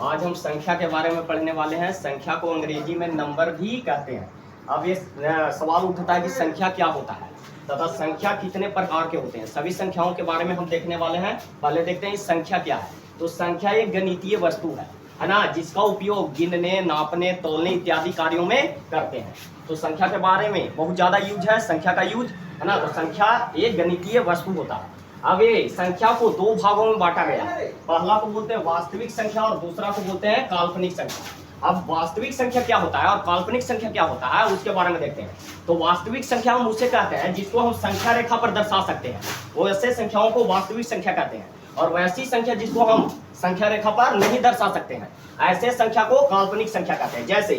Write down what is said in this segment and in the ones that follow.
आज हम संख्या के बारे में पढ़ने वाले हैं। संख्या को अंग्रेजी में नंबर भी कहते हैं। अब ये सवाल उठता है कि संख्या क्या होता है तथा संख्या कितने प्रकार के होते हैं। सभी संख्याओं के बारे में हम देखने वाले हैं। पहले देखते हैं संख्या क्या है। तो संख्या एक गणितीय वस्तु है ना, जिसका उपयोग गिनने, नापने, तोलने इत्यादि कार्यों में करते हैं। तो संख्या के बारे में बहुत ज्यादा यूज है, संख्या का यूज है ना। तो संख्या एक गणितीय वस्तु होता है। अब ये संख्या को दो भागों में बांटा गया है। पहला को बोलते हैं वास्तविक संख्या और दूसरा को बोलते हैं काल्पनिक संख्या। अब वास्तविक संख्या क्या होता है और काल्पनिक संख्या क्या होता है उसके बारे में देखते हैं। तो वास्तविक संख्या हम उसे कहते हैं जिसको हम संख्या रेखा पर दर्शा सकते हैं, वो ऐसे संख्याओं को वास्तविक संख्या कहते हैं। और वैसी संख्या जिसको हम संख्या रेखा पर नहीं दर्शा सकते हैं, ऐसे संख्या को काल्पनिक संख्या कहते हैं। जैसे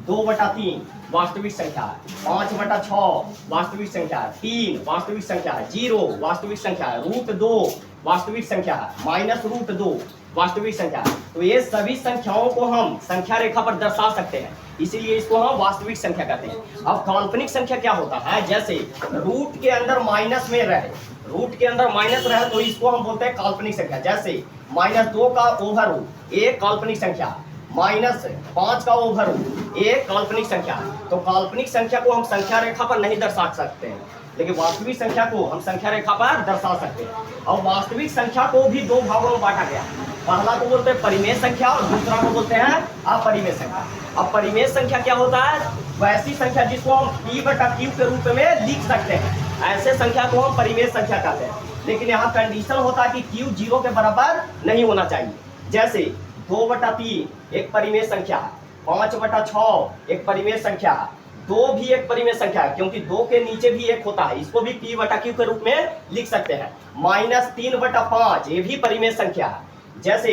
2/3 वास्तविक संख्या है, 5/6 वास्तविक संख्या है, 3 वास्तविक संख्या है, 0 वास्तविक संख्या है, √2 वास्तविक संख्या है, -√2 वास्तविक संख्या है। तो ये सभी संख्याओं को हम संख्या रेखा पर दर्शा सकते हैं, इसीलिए इसको हम वास्तविक संख्या कहते हैं। अब काल्पनिक संख्या क्या होता है, जैसे रूट के अंदर माइनस में रहे, रूट के अंदर माइनस रहे तो इसको हम बोलते हैं काल्पनिक संख्या। जैसे -2 का ओवररूट एक काल्पनिक संख्या, -5 का ओवररूट एक काल्पनिक संख्या। तो काल्पनिक संख्या को हम संख्या रेखा पर नहीं दर्शा सकते हैं, लेकिन वास्तविक संख्या को हम संख्या रेखा पर दर्शा सकते हैं। और वास्तविक संख्या को भी दो भागों में बांटा गया। पहला को बोलते हैं परिमेय संख्या और दूसरा को बोलते हैं अपरिमेय संख्या। अब परिमेय संख्या क्या होता है, वैसी संख्या जिसको हम P/Q के रूप में लिख सकते हैं, ऐसे संख्या को हम परिमेय संख्या कहते हैं। लेकिन यहाँ कंडीशन होता है कि Q 0 के बराबर नहीं होना चाहिए। जैसे 2/3 एक परिमेय संख्या है, 5/6 एक परिमेय संख्या है, 2 भी एक परिमेय संख्या है, क्योंकि 2 के नीचे भी एक होता है, इसको भी P/Q के रूप में लिख सकते हैं। -3/5 ये भी परिमेय संख्या है। जैसे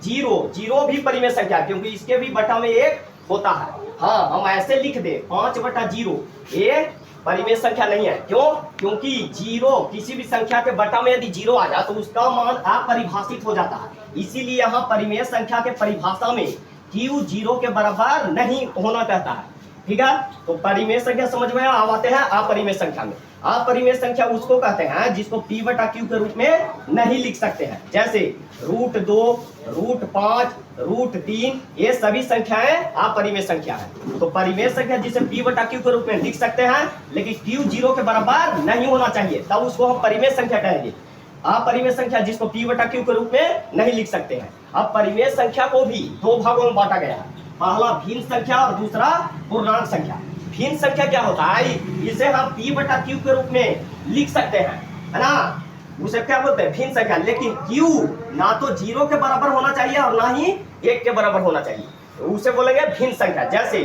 0 भी परिमेय संख्या है, क्योंकि इसके भी बटा में एक होता है। हाँ, हम ऐसे लिख दे 5/0 ये परिमेय संख्या नहीं है। क्यों? क्योंकि 0 किसी भी संख्या के बटा में यदि 0 आ जाए तो उसका मान अपरिभाषित हो जाता है। इसीलिए यहाँ परिमेय संख्या के परिभाषा में Q 0 के बराबर नहीं होना कहता है। ठीक है, तो परिमेय संख्या समझ में अब आते हैं अपरिमेय संख्या में। अपरिमेय संख्या उसको कहते हैं जिसको P/Q के रूप में नहीं लिख सकते हैं। जैसे √2, √5, √3 ये सभी संख्याएं अपरिमेय संख्या है। तो परिमेय संख्या जिसे P/Q के रूप में लिख सकते हैं, लेकिन Q 0 के बराबर नहीं होना चाहिए, तब उसको हम परिमेय संख्या कहेंगे। अपरिमेय संख्या जिसको P/Q के रूप में नहीं लिख सकते हैं। अब परिमेय संख्या को भी दो भागों में बांटा गया है। पहला भिन्न संख्या और दूसरा पूर्णांक संख्या। भिन्न संख्या क्या होता है, इसे हम P/Q के रूप में लिख सकते हैं, है ना, उसे क्या बोलते हैं भिन्न संख्या। लेकिन Q ना तो 0 के बराबर होना चाहिए और ना ही 1 के बराबर होना चाहिए, तो उसे बोलेंगे भिन्न संख्या। जैसे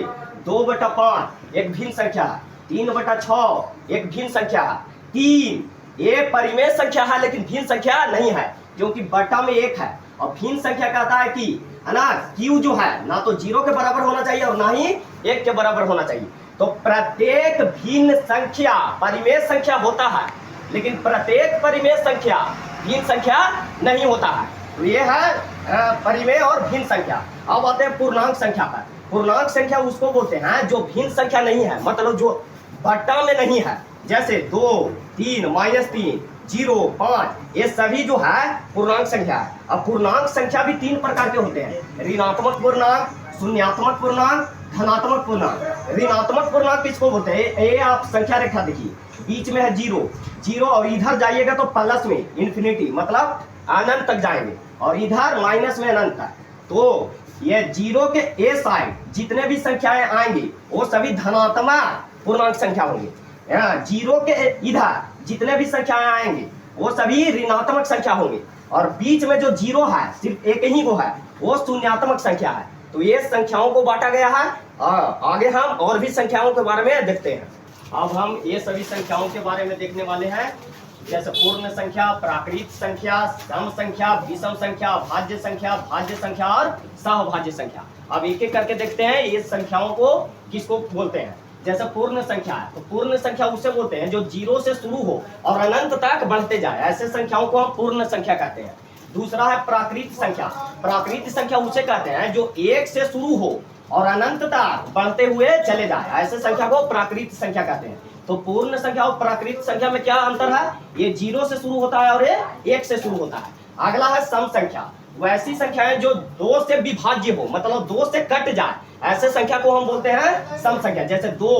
2/5 एक भिन्न संख्या, 3/6 एक भिन्न संख्या, 3 ये परिमेय संख्या है लेकिन भिन्न संख्या नहीं है, क्योंकि बटा में 1 है। और भिन्न संख्या कहता है कि है ना, Q जो है ना तो 0 के बराबर होना चाहिए और ना ही 1 के बराबर होना चाहिए। तो प्रत्येक भिन्न संख्या परिमेय संख्या होता है, लेकिन प्रत्येक परिमेय संख्या भिन्न संख्या नहीं होता है। तो ये है परिमेय और भिन्न संख्या। अब आते हैं पूर्णांक संख्या पर। पूर्णांक संख्या उसको बोलते हैं जो भिन्न संख्या नहीं है, मतलब जो बटा में नहीं है। जैसे 2, 3, -3, 0, 5 ये सभी जो है पूर्णांक संख्या है। अब पूर्णांक संख्या भी 3 प्रकार के होते हैं, ऋणात्मक पूर्णांक, शून्यात्मक पूर्णांक, धनात्मक पूर्णांक। ऋणात्मक पूर्णांक किसको बोलते हैं, ये आप संख्या रेखा देखिए, बीच में है 0 और इधर जाइएगा तो प्लस में इन्फिनिटी मतलब अनंत तक जाएंगे, और इधर माइनस में अनंत तक। तो ये 0 के ए साइड जितने भी संख्याएं आएंगी वो सभी धनात्मक पूर्णांक संख्या होंगी। 0 के इधर जितने भी संख्याएं आएंगी वो सभी ऋणात्मक संख्या होंगी, और बीच में जो 0 है सिर्फ एक ही को है, वो शून्यात्मक संख्या है। तो ये संख्याओं को बांटा गया है। आगे हम और भी संख्याओं के बारे में देखते हैं। अब हम ये सभी संख्याओं के बारे में देखने वाले हैं, जैसे पूर्ण संख्या, प्राकृत संख्या, सम संख्या, विषम संख्या, भाज्य संख्या, भाज्य संख्या और सहभाज्य संख्या। अब एक एक करके देखते हैं ये संख्याओं को किसको बोलते हैं। जैसे पूर्ण संख्या है, तो पूर्ण संख्या उसे बोलते हैं जो 0 से शुरू हो और अनंत तक बढ़ते जाए, ऐसे संख्याओं को हम पूर्ण संख्या कहते हैं। दूसरा है प्राकृत संख्या। प्राकृत संख्या उसे कहते हैं जो 1 से शुरू हो और अनंत तक बढ़ते हुए चले जाए, ऐसे संख्या को प्राकृत संख्या कहते हैं। तो पूर्ण संख्या और प्राकृत संख्या में क्या अंतर है, ये 0 से शुरू होता है और ये 1 से शुरू होता है। अगला है सम संख्या। वैसी संख्याएं जो 2 से विभाज्य हो, मतलब 2 से कट जाए, ऐसे संख्या को हम बोलते हैं सम संख्या। जैसे 2,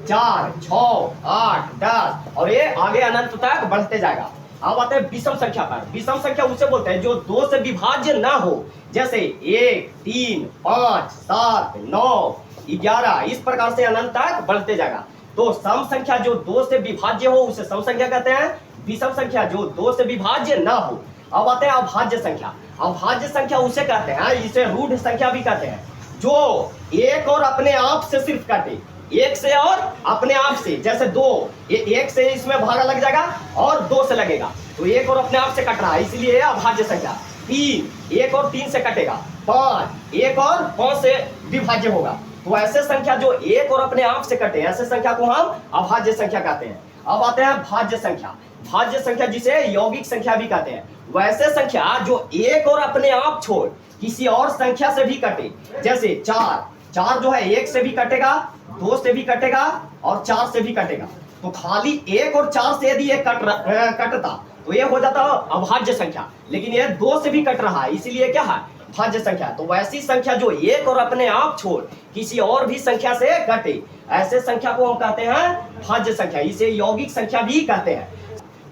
4, 6, 8, 10 और ये आगे अनंत तक बढ़ते जाएगा। अब आते हैं विषम संख्या पर। विषम संख्या उसे बोलते हैं जो 2 से विभाज्य ना हो, जैसे 1, 3, 5, 7, 9, 11 इस प्रकार से अनंत तक बढ़ते जाएगा। तो सम संख्या जो 2 से विभाज्य हो उसे सम संख्या कहते हैं। विषम संख्या जो 2 से विभाज्य ना हो। अब आते हैं अभाज्य संख्या। अभाज्य संख्या उसे कहते हैं, इसे रूढ़ संख्या भी कहते हैं, जो एक और अपने आप से सिर्फ कटे, एक से और अपने आप से। जैसे 2, एक से इसमें भागा लग जाएगा और 2 से लगेगा, तो एक और अपने आप से कट रहा है, इसलिए अभाज्य संख्या। 3, 1 और 3 से कटेगा। 5, 1 और 5 से विभाज्य होगा। तो ऐसे संख्या जो एक और अपने आप से कटे, ऐसे संख्या को हम अभाज्य संख्या कहते हैं। अब आते हैं भाज्य संख्या। भाज्य संख्या जिसे यौगिक संख्या भी कहते हैं, वैसे संख्या जो एक और अपने आप छोड़ किसी और संख्या से भी कटे। जैसे 4 जो है 1 से भी कटेगा, 2 से भी कटेगा और 4 से भी कटेगा। तो खाली 1 और 4 से यदि ये कटता तो ये हो जाता अभाज्य संख्या, लेकिन ये 2 से भी कट रहा है, इसीलिए क्या है भाज्य संख्या। तो वैसी संख्या जो एक और अपने आप छोड़ किसी और भी संख्या से कटे, ऐसे संख्या को हम कहते हैं भाज्य संख्या। इसे यौगिक संख्या भी कहते हैं।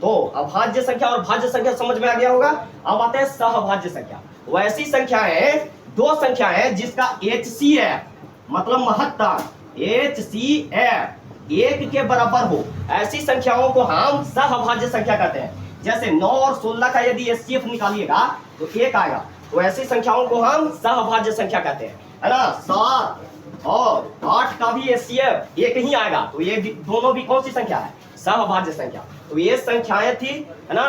तो अभाज्य संख्या और भाज्य संख्या समझ में आ गया होगा। अब आते हैं सहभाज्य संख्या। वैसी संख्याएं, 2 संख्याएं जिसका HCF मतलब महत्तम HCF 1 के बराबर हो, ऐसी संख्याओं को हम सहभाज्य संख्या कहते हैं। जैसे 9 और 16 का यदि HCF निकालिएगा तो 1 आएगा, तो ऐसी संख्याओं को हम सहभाज्य संख्या कहते हैं, है ना। 7 और 8 का भी HCF 1 ही आएगा, तो ये दोनों भी कौन सी संख्या है, सहभाज्य संख्या। तो ये संख्याएं थी, है ना।